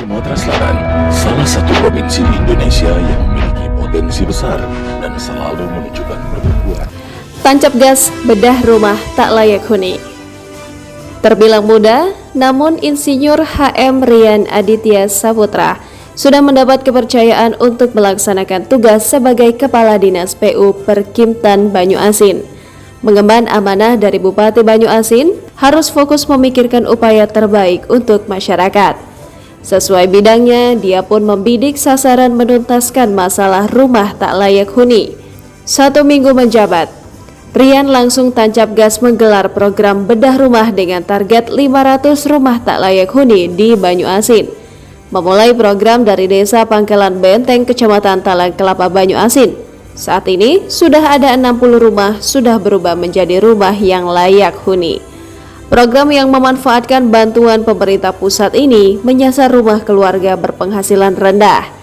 Sumatera Selatan, salah satu provinsi di Indonesia yang memiliki potensi besar dan selalu menunjukkan pertumbuhan. Tancap gas, bedah rumah tak layak huni. Terbilang muda, namun Insinyur HM Rian Aditya Saputra sudah mendapat kepercayaan untuk melaksanakan tugas sebagai Kepala Dinas PU Perkimtan Banyuasin. Mengemban amanah dari Bupati Banyuasin, harus fokus memikirkan upaya terbaik untuk masyarakat. Sesuai bidangnya, dia pun membidik sasaran menuntaskan masalah rumah tak layak huni. 1 minggu menjabat, Rian langsung tancap gas menggelar program bedah rumah dengan target 500 rumah tak layak huni di Banyuasin. Memulai program dari Desa Pangkalan Benteng, Kecamatan Talang Kelapa, Banyuasin. Saat ini, sudah ada 60 rumah sudah berubah menjadi rumah yang layak huni. Program yang memanfaatkan bantuan pemerintah pusat ini menyasar rumah keluarga berpenghasilan rendah.